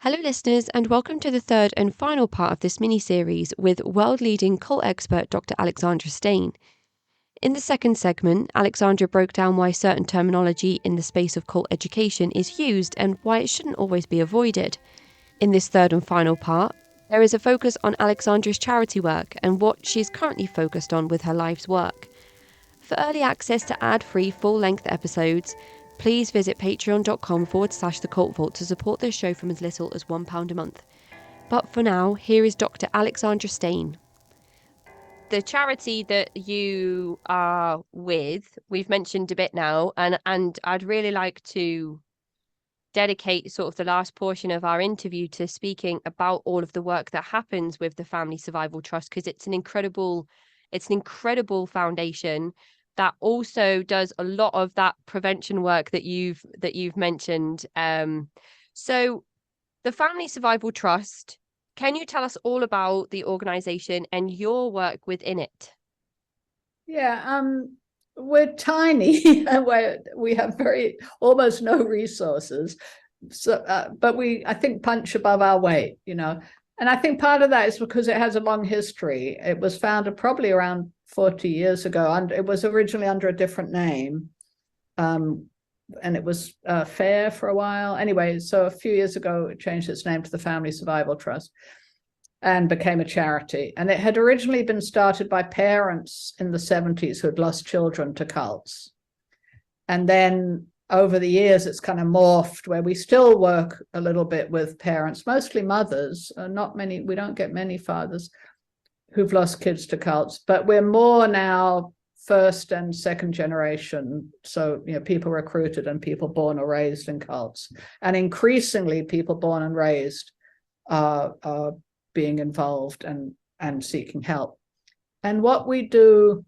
Hello, listeners, and welcome to the third and final part of this mini-series with world-leading cult expert Dr. Alexandra Stein. In the second segment, Alexandra broke down why certain terminology in the space of cult education is used and why it shouldn't always be avoided. In this third and final part, there is a focus on Alexandra's charity work and what she's currently focused on with her life's work. For early access to ad-free full-length episodes, please visit patreon.com/The Cult Vault to support this show from as little as £1 a month. But for now, here is Dr. Alexandra Stein. The charity that you are with, we've mentioned a bit now, and I'd really like to dedicate sort of the last portion of our interview to speaking about all of the work that happens with the Family Survival Trust, because it's an incredible foundation that also does a lot of that prevention work that you've mentioned. So the Family Survival Trust, can you tell us all about the organization and your work within it? Yeah, we're tiny and we have almost no resources. So, but I think punch above our weight, And I think part of that is because it has a long history. It was founded probably around 40 years ago, and it was originally under a different name. And it was FAIR for a while. Anyway, so a few years ago, it changed its name to the Family Survival Trust and became a charity. And it had originally been started by parents in the 70s who had lost children to cults. And then over the years, it's kind of morphed where we still work a little bit with parents, mostly mothers, we don't get many fathers who've lost kids to cults, but we're more now first and second generation. So, people recruited and people born or raised in cults. And increasingly people born and raised are being involved and seeking help. And what we do,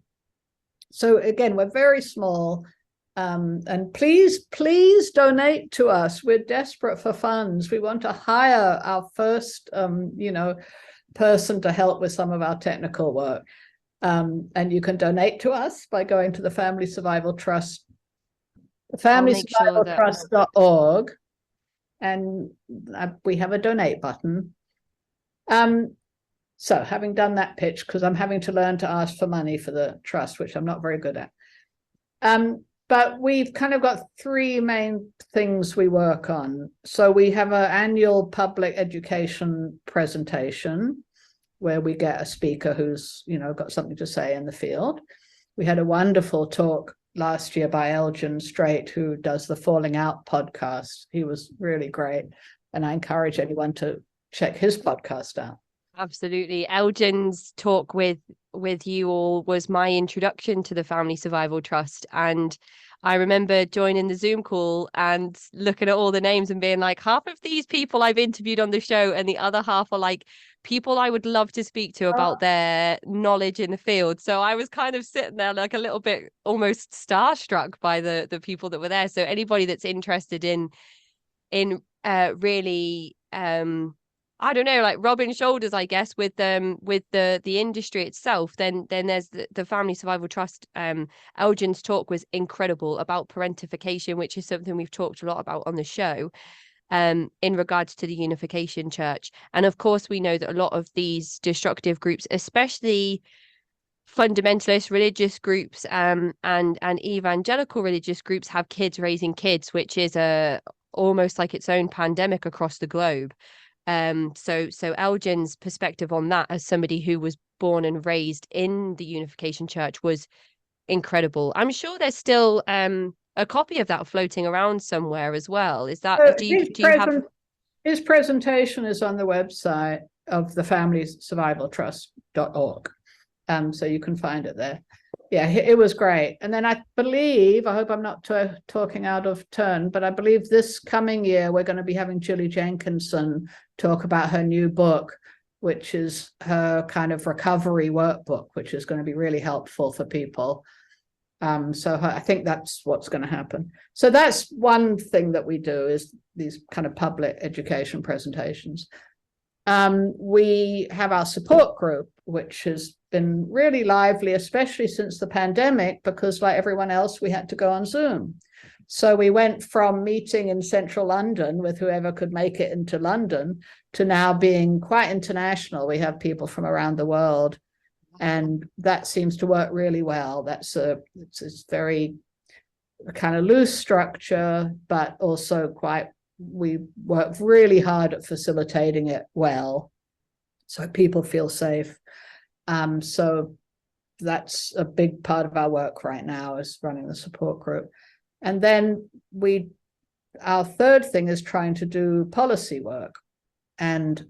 so again, we're very small. And please donate to us. We're desperate for funds. We want to hire our first, person to help with some of our technical work. And you can donate to us by going to the Family Survival Trust, FamilySurvivalTrust.org, and we have a donate button. So having done that pitch, because I'm having to learn to ask for money for the trust, which I'm not very good at. But we've kind of got three main things we work on. So we have an annual public education presentation where we get a speaker who's, got something to say in the field. We had a wonderful talk last year by Alexand, who does the Falling Out podcast. He was really great. And I encourage anyone to check his podcast out. Absolutely. Elgin's talk with you all was my introduction to the Family Survival Trust. And I remember joining the Zoom call and looking at all the names and being like, half of these people I've interviewed on the show and the other half are like people I would love to speak to about their knowledge in the field. So I was kind of sitting there like a little bit almost starstruck by the people that were there. So anybody that's interested in really I don't know, like rubbing shoulders, I guess, with the industry itself, then there's the Family Survival Trust. Elgin's talk was incredible about parentification, which is something we've talked a lot about on the show, in regards to the Unification Church. And of course, we know that a lot of these destructive groups, especially fundamentalist religious groups and evangelical religious groups, have kids raising kids, which is almost like its own pandemic across the globe. So Elgin's perspective on that, as somebody who was born and raised in the Unification Church, was incredible. I'm sure there's still a copy of that floating around somewhere as well. Is that do you have his presentation is on the website of the FamilySurvivalTrust.org. So you can find it there. Yeah, it was great. And then I hope I'm not talking out of turn, but I believe this coming year, we're going to be having Julie Jenkinson talk about her new book, which is her kind of recovery workbook, which is going to be really helpful for people. So I think that's what's going to happen. So that's one thing that we do, is these kind of public education presentations. We have our support group, which has been really lively, especially since the pandemic, because like everyone else, we had to go on Zoom. So we went from meeting in central London with whoever could make it into London to now being quite international. We have people from around the world, and that seems to work really well. It's very kind of loose structure, but also we work really hard at facilitating it well, so people feel safe. So that's a big part of our work right now, is running the support group. And then our third thing is trying to do policy work. And,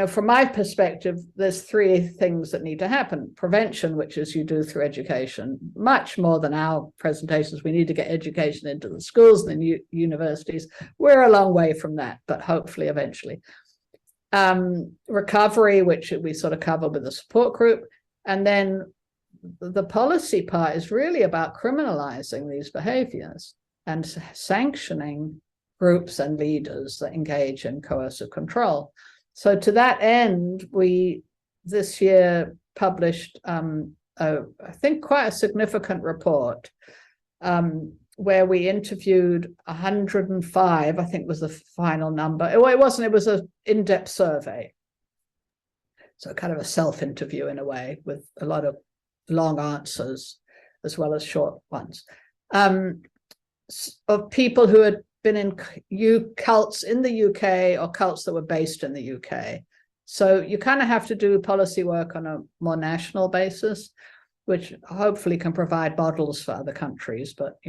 from my perspective, there's three things that need to happen. Prevention, which is you do through education, much more than our presentations. We need to get education into the schools and the universities. We're a long way from that, but hopefully eventually. Recovery, which we sort of cover with the support group. And then the policy part is really about criminalizing these behaviors and sanctioning groups and leaders that engage in coercive control. So to that end, we this year published, I think, quite a significant report where we interviewed 105, I think was the final number. Well, it wasn't, it was an in-depth survey. So kind of a self-interview in a way, with a lot of long answers as well as short ones, of people who had been in cults in the UK or cults that were based in the UK. So you kind of have to do policy work on a more national basis, which hopefully can provide models for other countries, but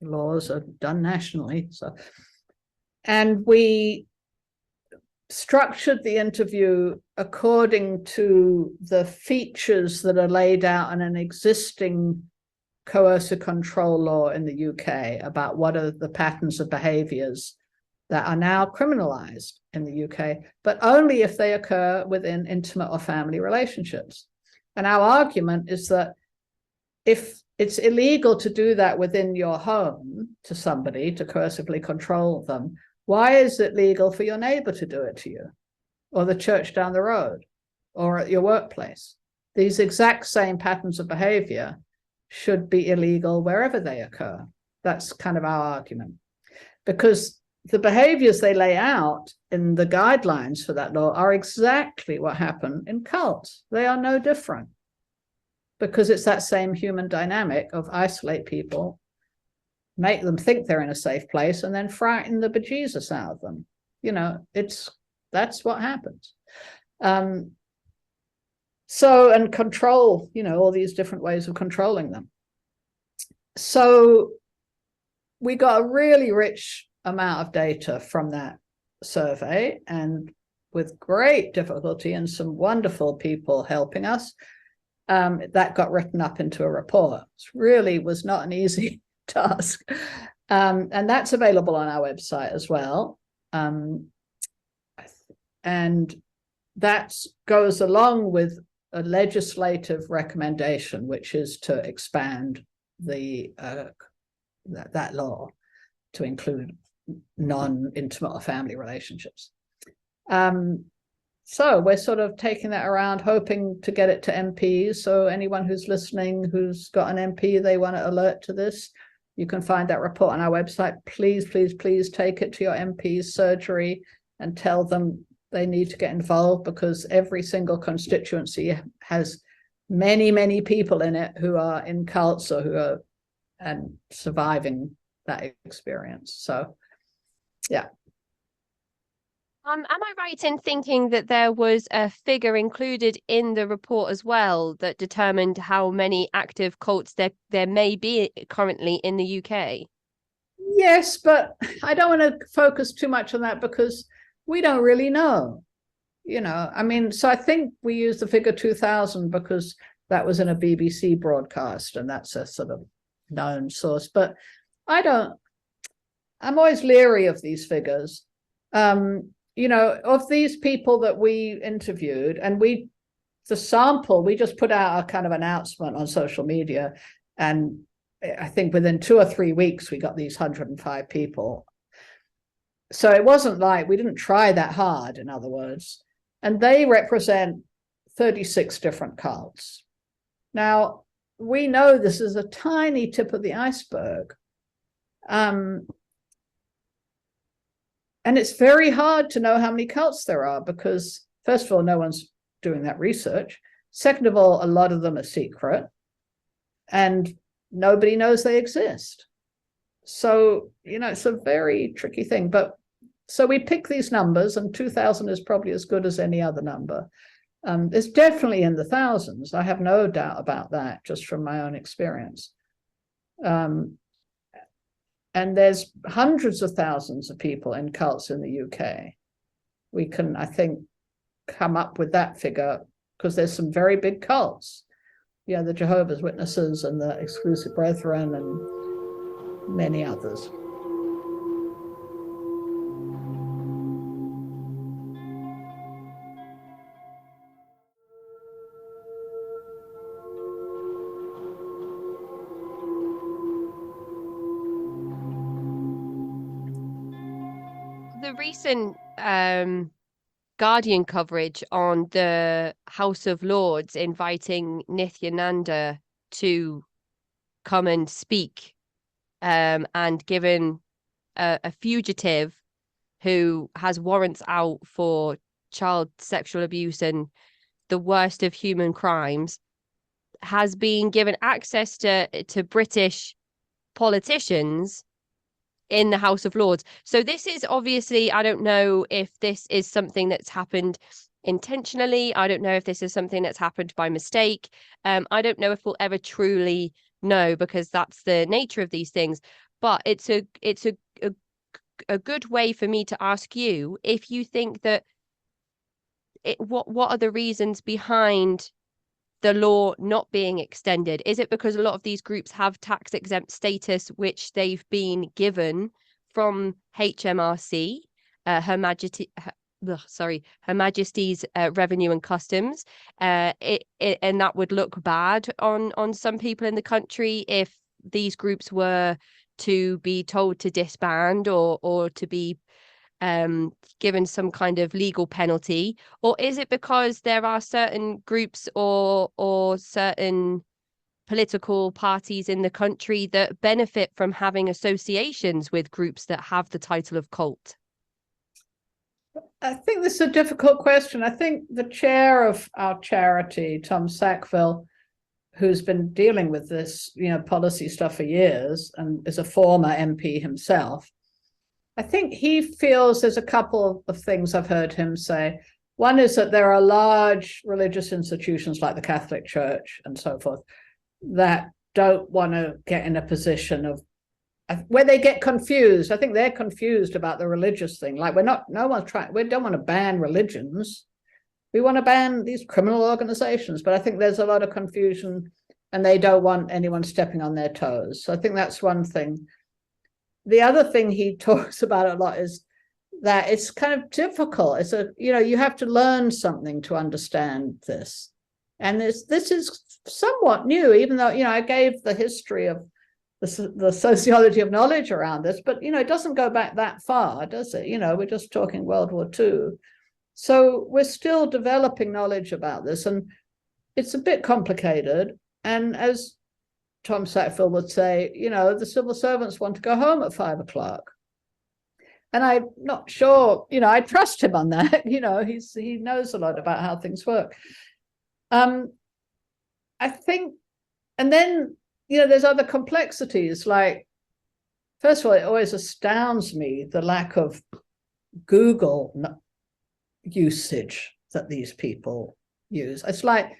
laws are done nationally. So, and we structured the interview according to the features that are laid out in an existing coercive control law in the UK about what are the patterns of behaviors that are now criminalized in the UK, but only if they occur within intimate or family relationships. And our argument is that if it's illegal to do that within your home to somebody, to coercively control them, why is it legal for your neighbor to do it to you, or the church down the road, or at your workplace? These exact same patterns of behavior should be illegal wherever they occur. That's kind of our argument, because the behaviors they lay out in the guidelines for that law are exactly what happened in cults. They are no different, because it's that same human dynamic of isolate people, make them think they're in a safe place, and then frighten the bejesus out of them. That's what happens. And control, all these different ways of controlling them. So we got a really rich amount of data from that survey, and with great difficulty and some wonderful people helping us, that got written up into a report. It really was not an easy task. And that's available on our website as well. And that goes along with a legislative recommendation, which is to expand that law to include non-intimate or family relationships. So we're sort of taking that around, hoping to get it to MPs. So anyone who's listening, who's got an MP they want to alert to this, you can find that report on our website. Please, please, please take it to your MP's surgery and tell them they need to get involved, because every single constituency has many, many people in it who are in cults or who are and surviving that experience. So, yeah. Am I right in thinking that there was a figure included in the report as well that determined how many active cults there may be currently in the UK? Yes, but I don't want to focus too much on that, because we don't really know. So I think we use the figure 2000 because that was in a BBC broadcast, and that's a sort of known source. But I'm always leery of these figures. Of these people that we interviewed, and the sample, we just put out a kind of announcement on social media, and I think within 2 or 3 weeks, we got these 105 people. So it wasn't like we didn't try that hard, in other words. And they represent 36 different cults. Now, we know this is a tiny tip of the iceberg. And it's very hard to know how many cults there are because, first of all, no one's doing that research. Second of all, a lot of them are secret and nobody knows they exist. So, it's a very tricky thing. But so we pick these numbers, and 2,000 is probably as good as any other number. It's definitely in the thousands. I have no doubt about that, just from my own experience. And there's hundreds of thousands of people in cults in the UK. We can, I think, come up with that figure because there's some very big cults. Yeah, the Jehovah's Witnesses and the Exclusive Brethren and many others. The recent Guardian coverage on the House of Lords inviting Nithyananda to come and speak, and given a fugitive who has warrants out for child sexual abuse and the worst of human crimes, has been given access to British politicians in the House of Lords. So this is obviously, I don't know if this is something that's happened intentionally. I don't know if this is something that's happened by mistake. I don't know if we'll ever truly know, because that's the nature of these things. But it's a good way for me to ask you if you think that what are the reasons behind the law not being extended? Is it because a lot of these groups have tax exempt status, which they've been given from HMRC, Her Majesty's Revenue and Customs, and that would look bad on some people in the country if these groups were to be told to disband or to be given some kind of legal penalty? Or is it because there are certain groups or certain political parties in the country that benefit from having associations with groups that have the title of cult? I think this is a difficult question. I think the chair of our charity, Tom Sackville, who's been dealing with this, policy stuff for years and is a former MP himself, I think he feels there's a couple of things I've heard him say. One is that there are large religious institutions like the Catholic Church and so forth that don't want to get in a position of where they get confused. I think they're confused about the religious thing. Like we don't want to ban religions. We want to ban these criminal organizations. But I think there's a lot of confusion and they don't want anyone stepping on their toes. So I think that's one thing. The other thing he talks about a lot is that it's kind of difficult. It's you have to learn something to understand this. And this is somewhat new, even though, I gave the history of the sociology of knowledge around this, but, it doesn't go back that far, does it? We're just talking World War II. So we're still developing knowledge about this, and it's a bit complicated. And as Tom Sackville would say, the civil servants want to go home at 5 o'clock. And I'm not sure, I trust him on that. He knows a lot about how things work. I think, and then, there's other complexities. Like, first of all, it always astounds me the lack of Google usage that these people use. It's like,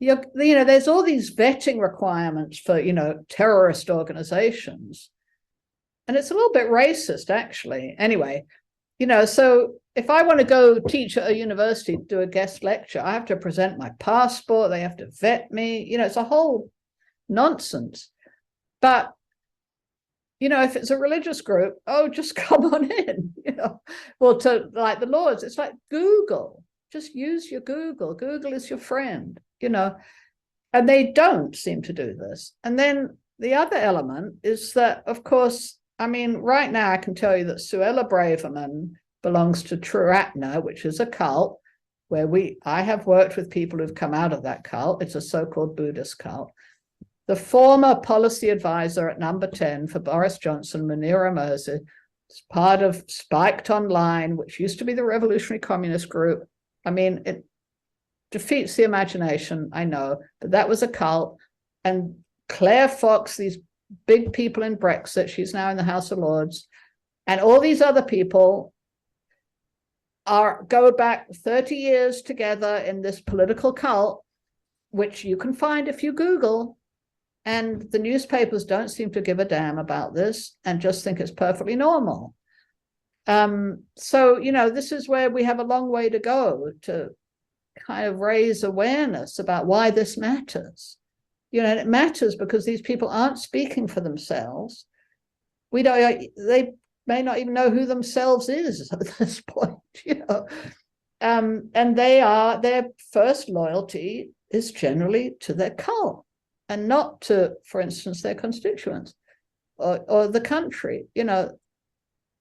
there's all these vetting requirements for, terrorist organizations. And it's a little bit racist, actually. Anyway, so if I want to go teach at a university, do a guest lecture, I have to present my passport. They have to vet me. It's a whole nonsense. But, if it's a religious group, just come on in, Well, to like the Lords, it's like Google. Just use your Google. Google is your friend. And they don't seem to do this. And then the other element is that, of course, right now I can tell you that Suella Braverman belongs to Triratna, which is a cult where I have worked with people who've come out of that cult. It's a so-called Buddhist cult. the former policy advisor at number 10 for Boris Johnson, Munira Mersey, is part of Spiked Online, which used to be the Revolutionary Communist Group. I mean, it defeats the imagination, I know, but that was a cult. And Claire Fox, these big people in Brexit, she's now in the House of Lords, and all these other people go back 30 years together in this political cult, which you can find if you Google. And the newspapers don't seem to give a damn about this and just think it's perfectly normal. So, you know, this is where we have a long way to go to kind of raise awareness about why this matters. You know, and it matters because these people aren't speaking for themselves. They may not even know who themselves is at this point, you know. And their first loyalty is generally to their cult and not to, for instance, their constituents or the country, you know.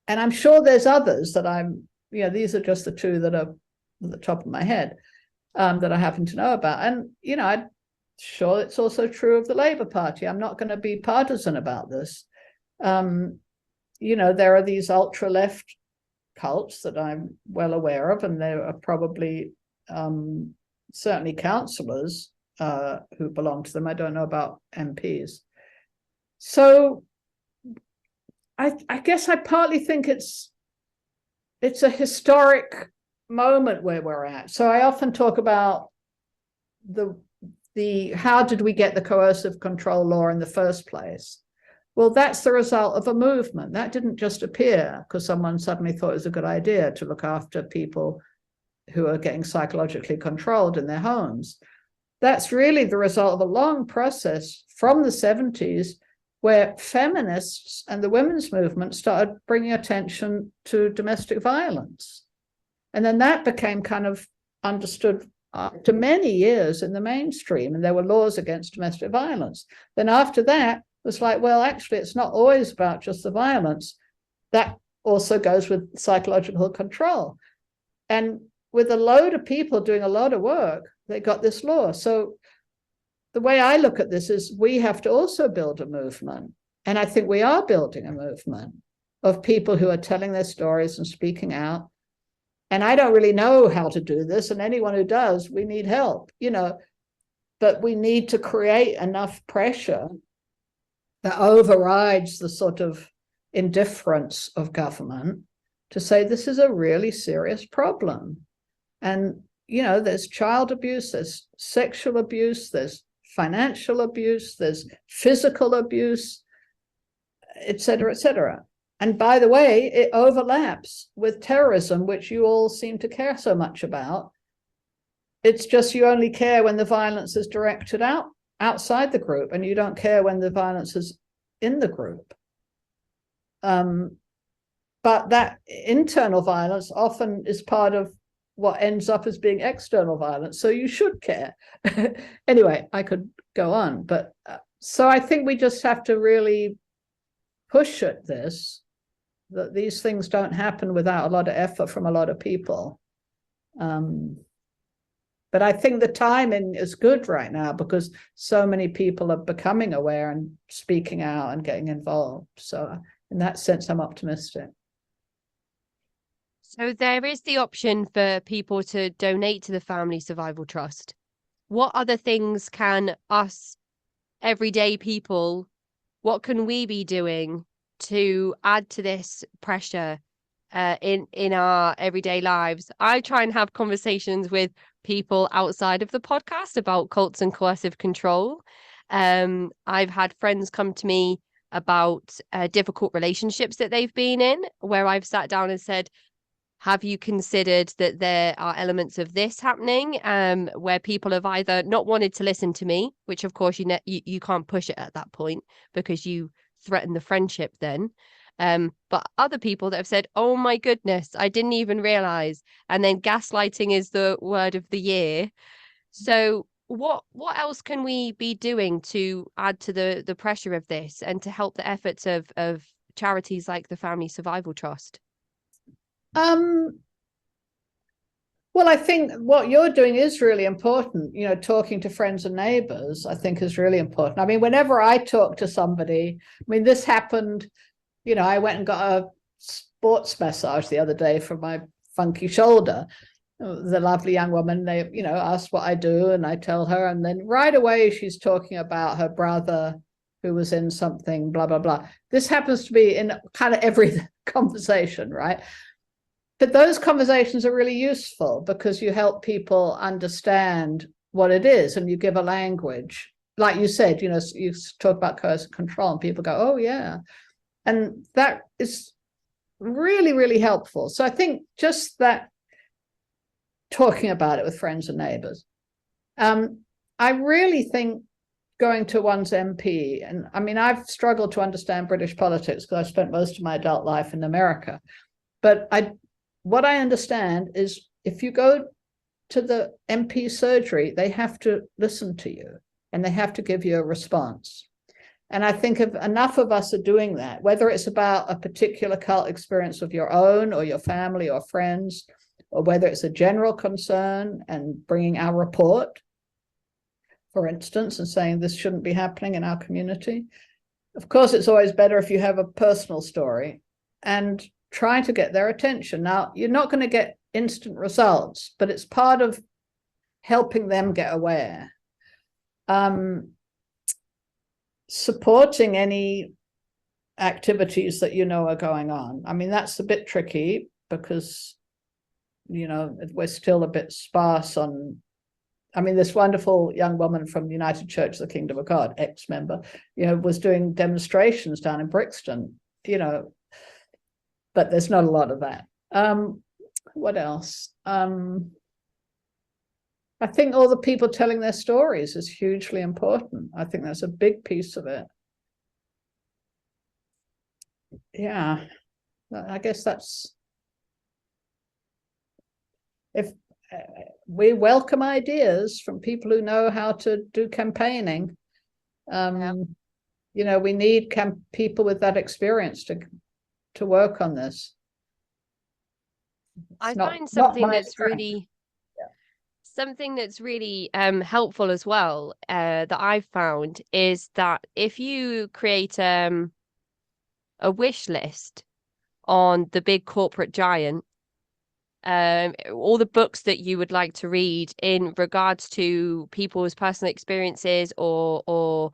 And I'm sure there's others that these are just the two that are at the top of my head that I happen to know about. And, you know, I'm sure it's also true of the Labour Party. I'm not going to be partisan about this. You know, there are these ultra-left cults that I'm well aware of, and there are probably certainly councillors who belong to them. I don't know about MPs. So I guess I partly think it's a historic moment where we're at. So I often talk about the how did we get the coercive control law in the first place? Well, that's the result of a movement. That didn't just appear because someone suddenly thought it was a good idea to look after people who are getting psychologically controlled in their homes. That's really the result of a long process from the 70s where feminists and the women's movement started bringing attention to domestic violence. And then that became kind of understood after many years in the mainstream, and there were laws against domestic violence. Then after that, it was like, well, actually, it's not always about just the violence. That also goes with psychological control. And with a load of people doing a lot of work, they got this law. So the way I look at this is we have to also build a movement. And I think we are building a movement of people who are telling their stories and speaking out. And I don't really know how to do this. And anyone who does, we need help, you know, but we need to create enough pressure that overrides the sort of indifference of government to say this is a really serious problem. And, you know, there's child abuse, there's sexual abuse, there's financial abuse, there's physical abuse, et cetera, et cetera. And by the way, it overlaps with terrorism, which you all seem to care so much about. It's just you only care when the violence is directed outside the group, and you don't care when the violence is in the group. But that internal violence often is part of what ends up as being external violence. So you should care. Anyway, I could go on. But so I think we just have to really push at this, that these things don't happen without a lot of effort from a lot of people. But I think the timing is good right now because so many people are becoming aware and speaking out and getting involved. So in that sense, I'm optimistic. So there is the option for people to donate to the Family Survival Trust. What other things can us everyday people, what can we be doing to add to this pressure in our everyday lives? I try and have conversations with people outside of the podcast about cults and coercive control. I've had friends come to me about difficult relationships that they've been in, where I've sat down and said, have you considered that there are elements of this happening where people have either not wanted to listen to me, which of course you can't push it at that point because you threaten the friendship then. But other people that have said, oh my goodness, I didn't even realize. And then gaslighting is the word of the year. So what else can we be doing to add to the pressure of this and to help the efforts of charities like the Family Survival Trust? Well, I think what you're doing is really important. You know, talking to friends and neighbors, I think, is really important. I mean, whenever I talk to somebody, I mean, this happened, you know, I went and got a sports massage the other day for my funky shoulder. The lovely young woman, they, you know, asked what I do, and I tell her, and then right away she's talking about her brother who was in something, blah, blah, blah. This happens to be in kind of every conversation, right? But those conversations are really useful because you help people understand what it is, and you give a language. Like you said, you know, you talk about coercive control and people go, oh, yeah. And that is really, really helpful. So I think just that, talking about it with friends and neighbors. I really think going to one's MP, and I mean, I've struggled to understand British politics because I spent most of my adult life in America. But what I understand is if you go to the MP surgery, they have to listen to you and they have to give you a response. And I think if enough of us are doing that, whether it's about a particular cult experience of your own or your family or friends, or whether it's a general concern and bringing our report, for instance, and saying this shouldn't be happening in our community. Of course, it's always better if you have a personal story, and try to get their attention. Now, you're not going to get instant results, but it's part of helping them get aware. Supporting any activities that you know are going on. I mean, that's a bit tricky because, you know, we're still a bit sparse on, I mean, this wonderful young woman from the United Church of the Kingdom of God, ex-member, you know, was doing demonstrations down in Brixton, you know, but there's not a lot of that. What else? I think all the people telling their stories is hugely important. I think that's a big piece of it. Yeah, I guess that's, if we welcome ideas from people who know how to do campaigning. You know, we need people with that experience to work on this. I find something that's really helpful as well, that I've found, is that if you create a wish list on the big corporate giant, all the books that you would like to read in regards to people's personal experiences or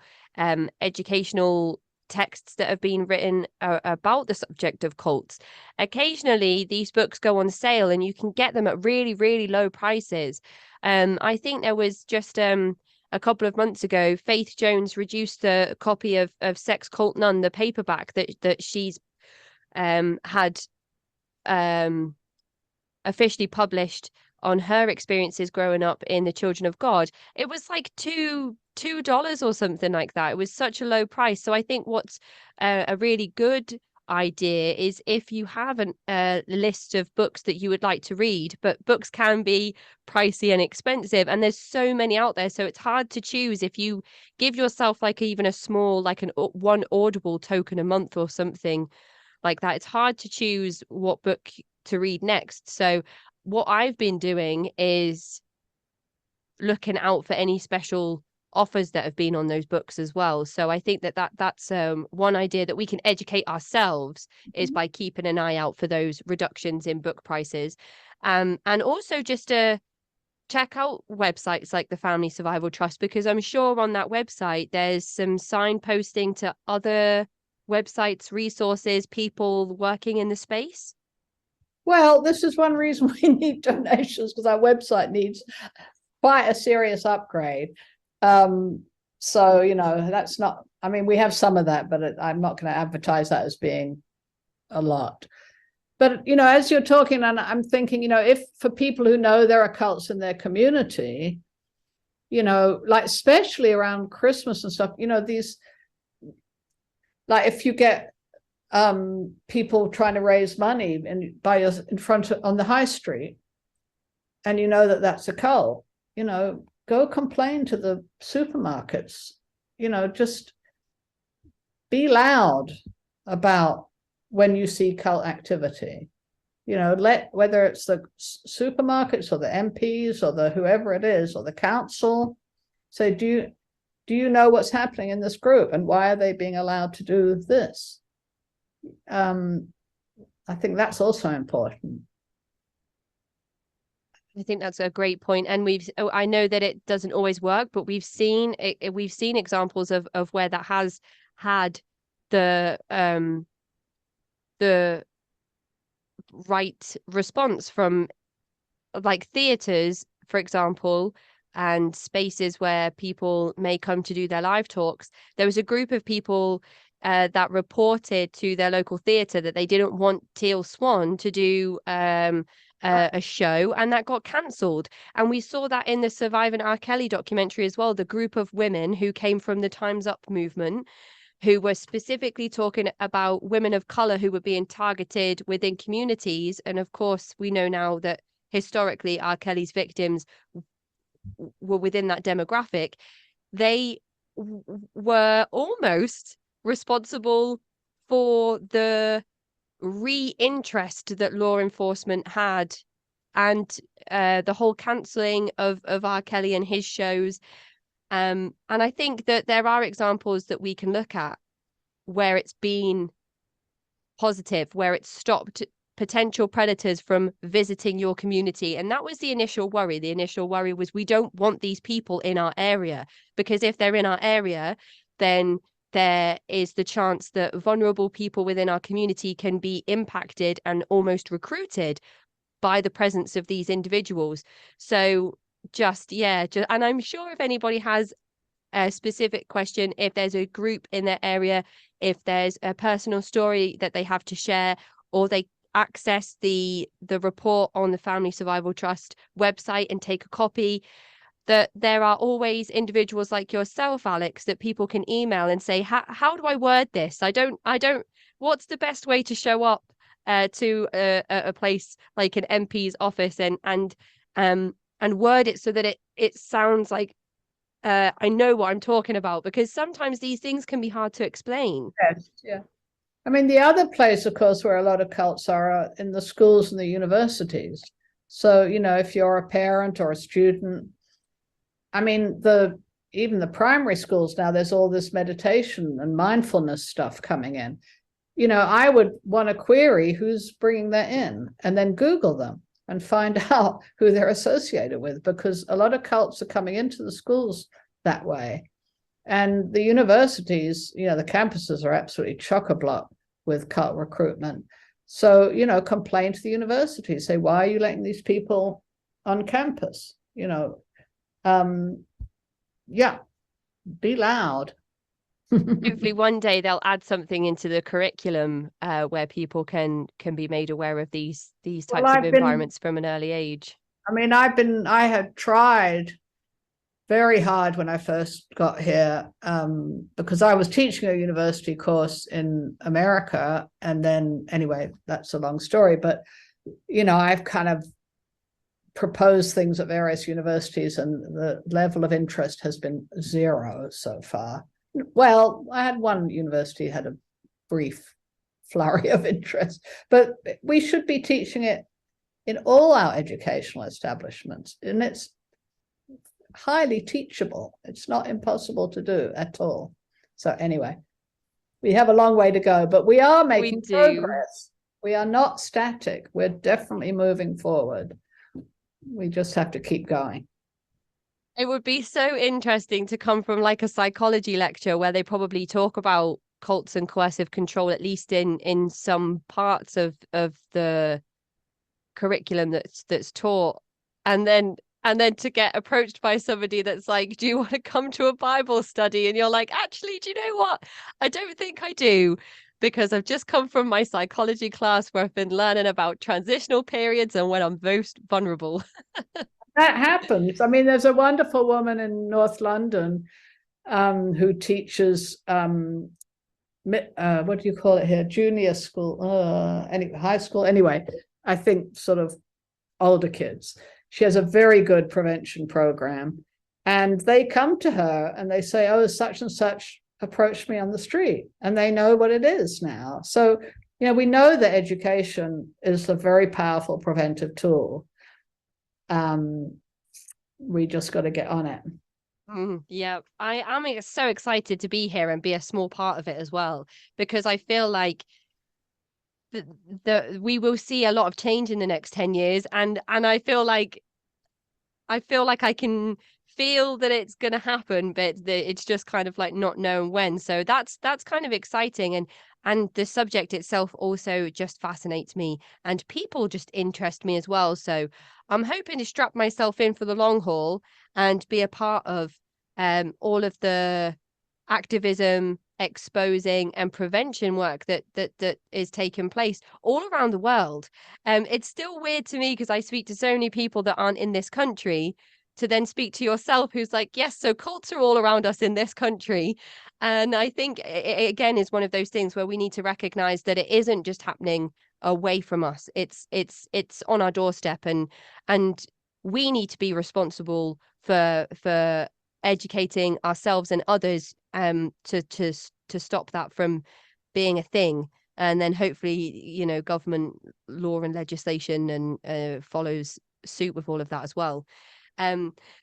educational texts that have been written about the subject of cults. Occasionally, these books go on sale and you can get them at really, really low prices. I think there was just a couple of months ago, Faith Jones reduced a copy of Sex Cult Nun, the paperback that she's had officially published on her experiences growing up in the Children of God. It was like $2 or something like that. It was such a low price. So I think what's a really good idea is if you have a list of books that you would like to read, but books can be pricey and expensive, and there's so many out there, so it's hard to choose. If you give yourself like even a small, like one Audible token a month or something like that, it's hard to choose what book to read next. So what I've been doing is looking out for any special offers that have been on those books as well. So I think that's one idea that we can educate ourselves is by keeping an eye out for those reductions in book prices, and also just to check out websites like the Family Survival Trust, because I'm sure on that website there's some signposting to other websites, resources, people working in the space. Well, this is one reason we need donations, because our website needs quite a serious upgrade. So, you know, that's not, I mean, we have some of that, but I'm not going to advertise that as being a lot. But, you know, as you're talking, and I'm thinking, you know, if for people who know there are cults in their community, you know, like especially around Christmas and stuff, you know, these, like if you get people trying to raise money in front of, on the high street, and you know that that's a cult, you know, go complain to the supermarkets, you know, just be loud about when you see cult activity. whether it's the supermarkets or the MPs or the whoever it is or the council, say, do you know what's happening in this group and why are they being allowed to do this? I think that's also important. I think that's a great point. And I know that it doesn't always work, but we've seen examples of where that has had the right response from, like, theatres, for example, and spaces where people may come to do their live talks. There was a group of people that reported to their local theatre that they didn't want Teal Swan to do a show, and that got cancelled. And we saw that in the Surviving R. Kelly documentary as well. The group of women who came from the Time's Up movement, who were specifically talking about women of color who were being targeted within communities. And of course, we know now that historically R. Kelly's victims were within that demographic. They were almost responsible for the re-interest that law enforcement had, and the whole cancelling of R. Kelly and his shows. And I think that there are examples that we can look at where it's been positive, where it's stopped potential predators from visiting your community. And that was the initial worry. The initial worry was, we don't want these people in our area, because if they're in our area, then there is the chance that vulnerable people within our community can be impacted and almost recruited by the presence of these individuals. So and I'm sure if anybody has a specific question, if there's a group in their area, if there's a personal story that they have to share, or they access the report on the Family Survival Trust website and take a copy, that there are always individuals like yourself, Alex, that people can email and say, how do I word this? I don't, what's the best way to show up to a place like an MP's office and word it so that it sounds like I know what I'm talking about, because sometimes these things can be hard to explain. Yes, yeah. I mean, the other place, of course, where a lot of cults are in the schools and the universities. So, if you're a parent or a student, I mean, even the primary schools now, there's all this meditation and mindfulness stuff coming in. I would want to query who's bringing that in, and then Google them and find out who they're associated with, because a lot of cults are coming into the schools that way. And the universities, the campuses are absolutely chock-a-block with cult recruitment. So, complain to the university, say, why are you letting these people on campus? Be loud. Hopefully one day they'll add something into the curriculum where people can be made aware of these types of environments from an early age. I mean, I had tried very hard when I first got here, because I was teaching a university course in America. And then, anyway, that's a long story, but, I've kind of proposed things at various universities, and the level of interest has been zero so far. Well, I had one university had a brief flurry of interest, but we should be teaching it in all our educational establishments, and it's highly teachable. It's not impossible to do at all. So anyway, we have a long way to go, but we are making progress. We are not static. We're definitely moving forward. We just have to keep going. It would be so interesting to come from like a psychology lecture where they probably talk about cults and coercive control, at least in some parts of the curriculum that's taught, and then to get approached by somebody that's like, do you want to come to a Bible study? And you're like, actually, do you know what? I don't think I do, because I've just come from my psychology class where I've been learning about transitional periods and when I'm most vulnerable. That happens. I mean, there's a wonderful woman in North London who teaches, what do you call it here? Junior school, high school. Anyway, I think sort of older kids. She has a very good prevention program. And they come to her and they say, oh, such and such approached me on the street. And they know what it is now. So, we know that education is a very powerful preventive tool. We just got to get on it. Yeah, I am so excited to be here and be a small part of it as well, because I feel like we will see a lot of change in the next 10 years, and I feel like I can feel that it's going to happen, but it's just kind of like not knowing when. So that's kind of exciting, and the subject itself also just fascinates me, and people just interest me as well. So I'm hoping to strap myself in for the long haul and be a part of all of the activism, exposing, and prevention work that is taking place all around the world. It's still weird to me because I speak to so many people that aren't in this country, to then speak to yourself who's like, yes, so cults are all around us in this country. And I think it again is one of those things where we need to recognize that it isn't just happening away from us. It's on our doorstep, and we need to be responsible for educating ourselves and others to stop that from being a thing. And then hopefully, government law and legislation and follows suit with all of that as well.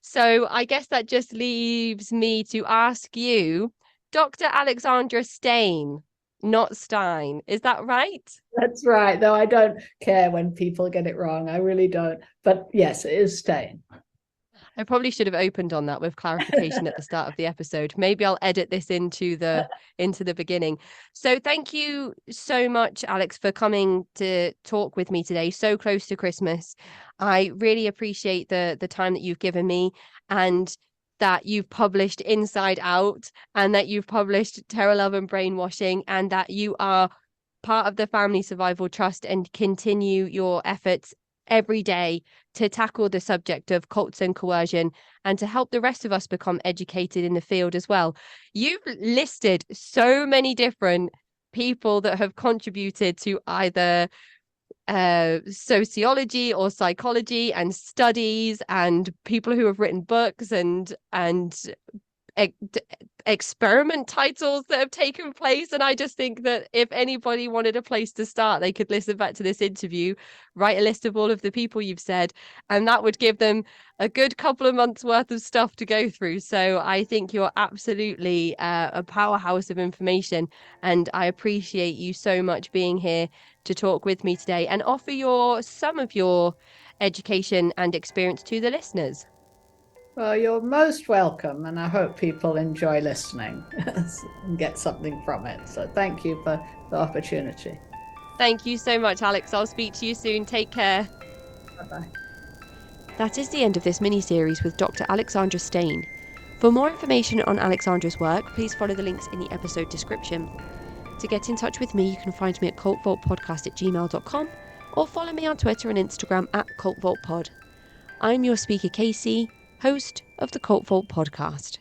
So I guess that just leaves me to ask you, Dr. Alexandra Stein, not Stein. Is that right? That's right. Though I don't care when people get it wrong. I really don't. But yes, it is Stein. I probably should have opened on that with clarification at the start of the episode. Maybe I'll edit this into the beginning. So thank you so much, Alex, for coming to talk with me today, so close to Christmas. I really appreciate the time that you've given me, and that you've published Inside Out, and that you've published Terror, Love and Brainwashing, and that you are part of the Family Survival Trust and continue your efforts every day to tackle the subject of cults and coercion, and to help the rest of us become educated in the field as well. You've listed so many different people that have contributed to either sociology or psychology and studies, and people who have written books and experiment titles that have taken place. And I just think that if anybody wanted a place to start, they could listen back to this interview, write a list of all of the people you've said, and that would give them a good couple of months worth of stuff to go through. So I think you're absolutely a powerhouse of information, and I appreciate you so much being here to talk with me today and offer some of your education and experience to the listeners. Well, you're most welcome, and I hope people enjoy listening and get something from it. So thank you for the opportunity. Thank you so much, Alex. I'll speak to you soon. Take care. Bye-bye. That is the end of this mini-series with Dr. Alexandra Stein. For more information on Alexandra's work, please follow the links in the episode description. To get in touch with me, you can find me at cultvaultpodcast@gmail.com, or follow me on Twitter and Instagram @cultvaultpod. I'm your speaker, Casey, host of the Cult Vault podcast.